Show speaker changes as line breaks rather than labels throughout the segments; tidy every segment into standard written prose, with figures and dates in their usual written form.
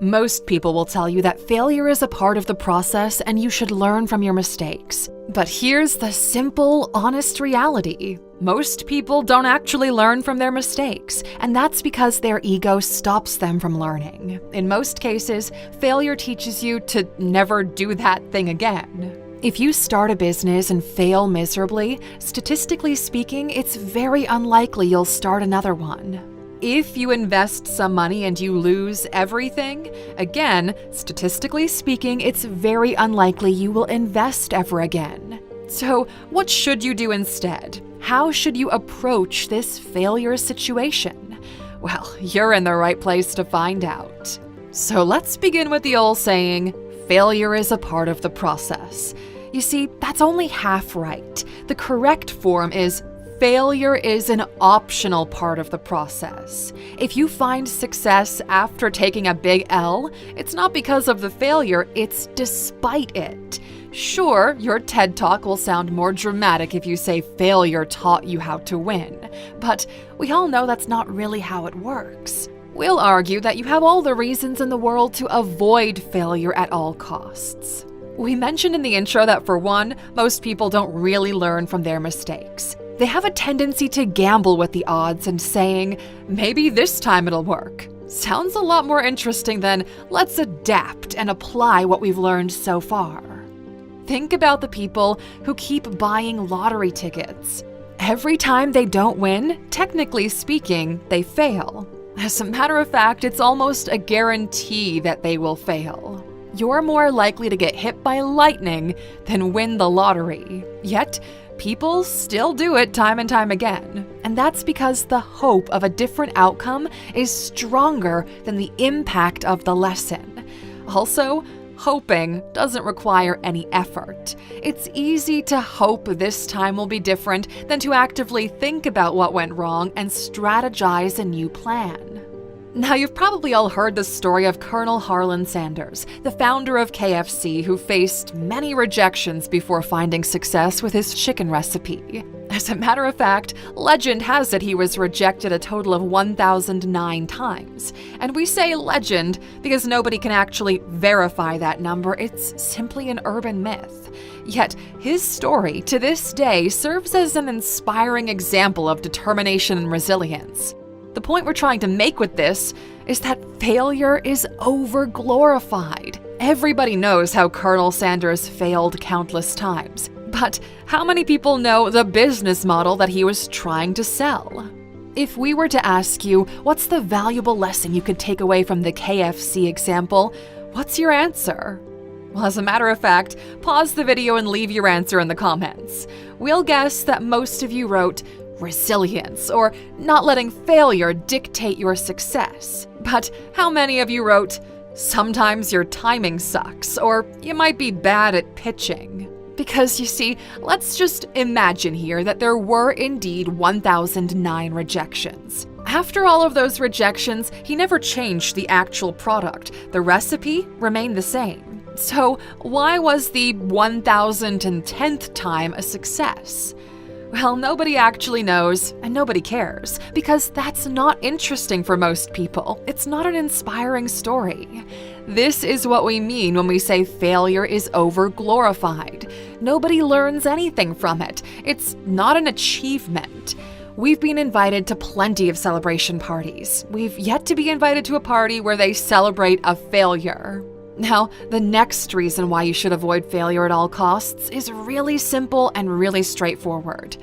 Most people will tell you that failure is a part of the process and you should learn from your mistakes. But here's the simple, honest reality. Most people don't actually learn from their mistakes, and that's because their ego stops them from learning. In most cases, failure teaches you to never do that thing again. If you start a business and fail miserably, statistically speaking, it's very unlikely you'll start another one. If you invest some money and you lose everything, again, statistically speaking, it's very unlikely you will invest ever again. So, what should you do instead? How should you approach this failure situation? Well, you're in the right place to find out. So let's begin with the old saying, failure is a part of the process. You see, that's only half right. The correct form is failure is an optional part of the process. If you find success after taking a big L, it's not because of the failure, it's despite it. Sure, your TED Talk will sound more dramatic if you say failure taught you how to win, but we all know that's not really how it works. We'll argue that you have all the reasons in the world to avoid failure at all costs. We mentioned in the intro that for one, most people don't really learn from their mistakes. They have a tendency to gamble with the odds and saying, maybe this time it'll work. Sounds a lot more interesting than, let's adapt and apply what we've learned so far. Think about the people who keep buying lottery tickets. Every time they don't win, technically speaking, they fail. As a matter of fact, it's almost a guarantee that they will fail. You're more likely to get hit by lightning than win the lottery. Yet, people still do it time and time again. And that's because the hope of a different outcome is stronger than the impact of the lesson. Also, hoping doesn't require any effort. It's easy to hope this time will be different than to actively think about what went wrong and strategize a new plan. Now, you've probably all heard the story of Colonel Harlan Sanders, the founder of KFC, who faced many rejections before finding success with his chicken recipe. As a matter of fact, legend has it he was rejected a total of 1,009 times. And we say legend because nobody can actually verify that number. It's simply an urban myth. Yet, his story, to this day, serves as an inspiring example of determination and resilience. The point we're trying to make with this is that failure is over-glorified. Everybody knows how Colonel Sanders failed countless times, but how many people know the business model that he was trying to sell? If we were to ask you, what's the valuable lesson you could take away from the KFC example, what's your answer? Well, as a matter of fact, pause the video and leave your answer in the comments. We'll guess that most of you wrote, resilience, or not letting failure dictate your success. But how many of you wrote, sometimes your timing sucks, or you might be bad at pitching? Because you see, let's just imagine here that there were indeed 1,009 rejections. After all of those rejections, he never changed the actual product. The recipe remained the same. So why was the 1,010th time a success? Well, nobody actually knows, and nobody cares, because that's not interesting for most people. It's not an inspiring story. This is what we mean when we say failure is over-glorified. Nobody learns anything from it. It's not an achievement. We've been invited to plenty of celebration parties. We've yet to be invited to a party where they celebrate a failure. Now, the next reason why you should avoid failure at all costs is really simple and really straightforward.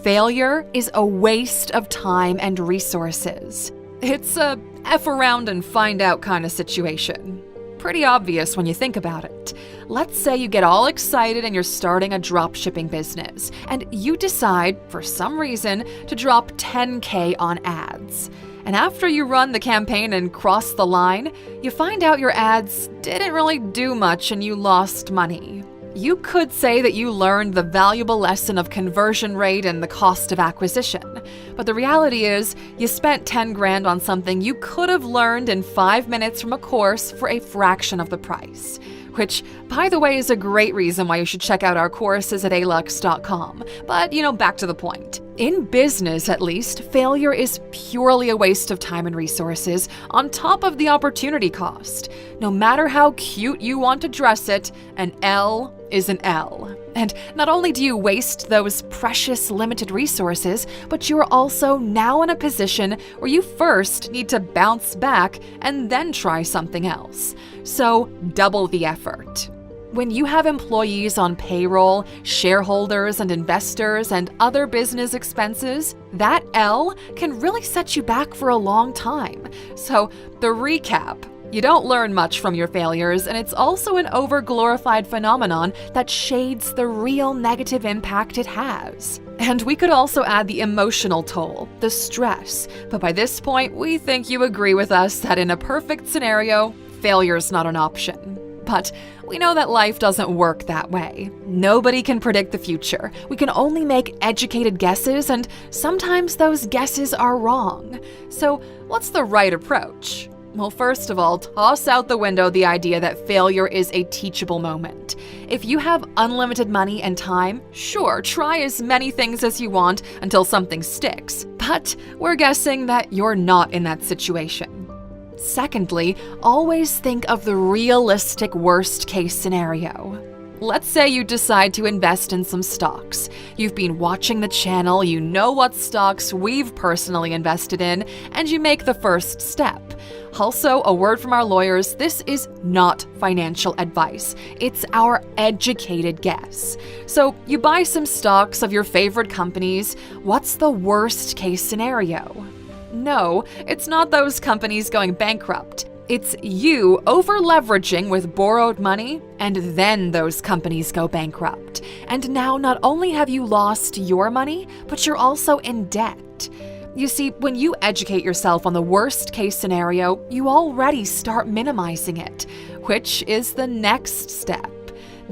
Failure is a waste of time and resources. It's a F around and find out kind of situation. Pretty obvious when you think about it. Let's say you get all excited and you're starting a dropshipping business, and you decide, for some reason, to drop $10K on ads. And after you run the campaign and cross the line, you find out your ads didn't really do much and you lost money. You could say that you learned the valuable lesson of conversion rate and the cost of acquisition. But the reality is, you spent 10 grand on something you could have learned in 5 minutes from a course for a fraction of the price. which, by the way, is a great reason why you should check out our courses at alux.com. But, back to the point. In business, at least, failure is purely a waste of time and resources on top of the opportunity cost. No matter how cute you want to dress it, an L is an L. And not only do you waste those precious limited resources, but you're also now in a position where you first need to bounce back and then try something else. So double the effort. When you have employees on payroll, shareholders and investors, and other business expenses, that L can really set you back for a long time. So, the recap. You don't learn much from your failures, and it's also an over-glorified phenomenon that shades the real negative impact it has. And we could also add the emotional toll, the stress. But by this point, we think you agree with us that in a perfect scenario, failure's not an option. But we know that life doesn't work that way. Nobody can predict the future. We can only make educated guesses, and sometimes those guesses are wrong. So, what's the right approach? Well, first of all, toss out the window the idea that failure is a teachable moment. If you have unlimited money and time, sure, try as many things as you want until something sticks. But we're guessing that you're not in that situation. Secondly, always think of the realistic worst-case scenario. Let's say you decide to invest in some stocks. You've been watching the channel, you know what stocks we've personally invested in, and you make the first step. Also, a word from our lawyers, this is not financial advice. It's our educated guess. So, you buy some stocks of your favorite companies. What's the worst-case scenario? No, it's not those companies going bankrupt. It's you over-leveraging with borrowed money, and then those companies go bankrupt. And now not only have you lost your money, but you're also in debt. You see, when you educate yourself on the worst-case scenario, you already start minimizing it, which is the next step.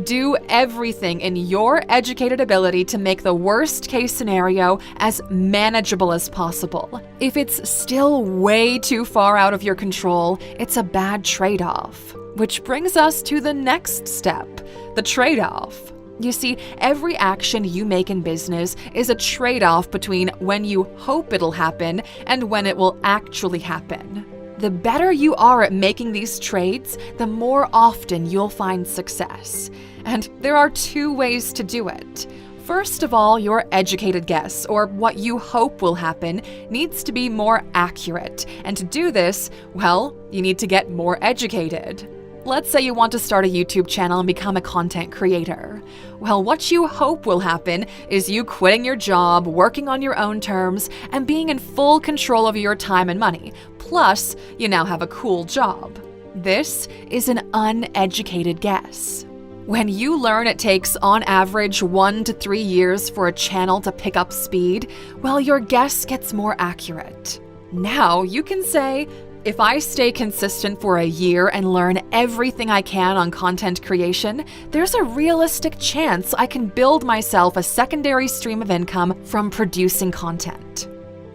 Do everything in your educated ability to make the worst-case scenario as manageable as possible. If it's still way too far out of your control, it's a bad trade-off. Which brings us to the next step, the trade-off. You see, every action you make in business is a trade-off between when you hope it'll happen and when it will actually happen. The better you are at making these trades, the more often you'll find success. And there are two ways to do it. First of all, your educated guess, or what you hope will happen, needs to be more accurate. And to do this, well, you need to get more educated. Let's say you want to start a YouTube channel and become a content creator. Well, what you hope will happen is you quitting your job, working on your own terms, and being in full control of your time and money. Plus, you now have a cool job. This is an uneducated guess. When you learn it takes, on average, 1 to 3 years for a channel to pick up speed, well, your guess gets more accurate. Now, you can say, if I stay consistent for a year and learn everything I can on content creation, there's a realistic chance I can build myself a secondary stream of income from producing content.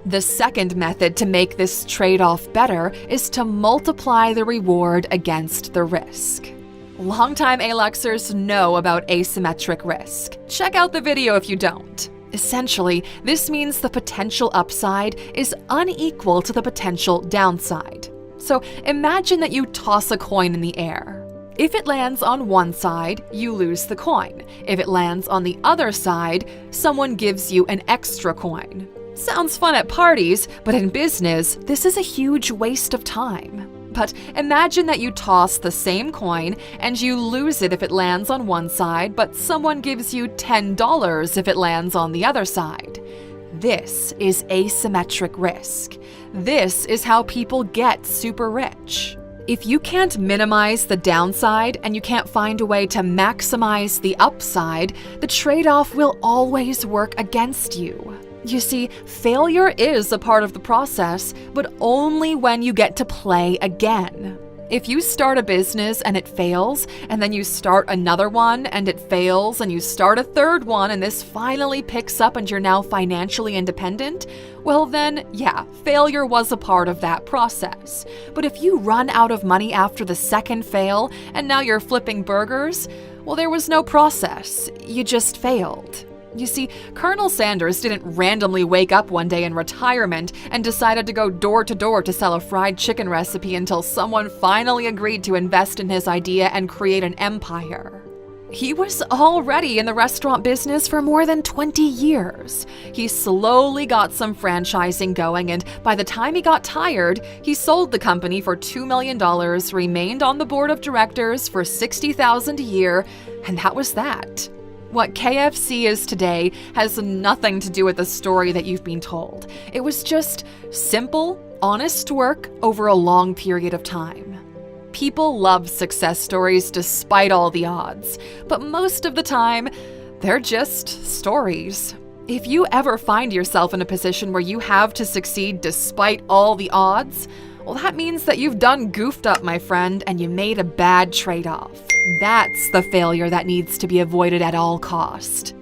The second method to make this trade-off better is to multiply the reward against the risk. Longtime Aluxers know about asymmetric risk. Check out the video if you don't. Essentially, this means the potential upside is unequal to the potential downside. So imagine that you toss a coin in the air. If it lands on one side, you lose the coin. If it lands on the other side, someone gives you an extra coin. Sounds fun at parties, but in business, this is a huge waste of time. But imagine that you toss the same coin and you lose it if it lands on one side, but someone gives you $10 if it lands on the other side. This is asymmetric risk. This is how people get super rich. If you can't minimize the downside and you can't find a way to maximize the upside, the trade-off will always work against you. You see, failure is a part of the process, but only when you get to play again. If you start a business and it fails, and then you start another one and it fails, and you start a third one and this finally picks up and you're now financially independent, well then, yeah, failure was a part of that process. But if you run out of money after the second fail and now you're flipping burgers, well, there was no process. You just failed. You see, Colonel Sanders didn't randomly wake up one day in retirement and decided to go door to door to sell a fried chicken recipe until someone finally agreed to invest in his idea and create an empire. He was already in the restaurant business for more than 20 years. He slowly got some franchising going, and by the time he got tired, he sold the company for $2 million, remained on the board of directors for $60,000 a year, and that was that. What KFC is today has nothing to do with the story that you've been told. It was just simple, honest work over a long period of time. People love success stories despite all the odds, but most of the time, they're just stories. If you ever find yourself in a position where you have to succeed despite all the odds, well, that means that you've done goofed up, my friend, and you made a bad trade-off. That's the failure that needs to be avoided at all cost.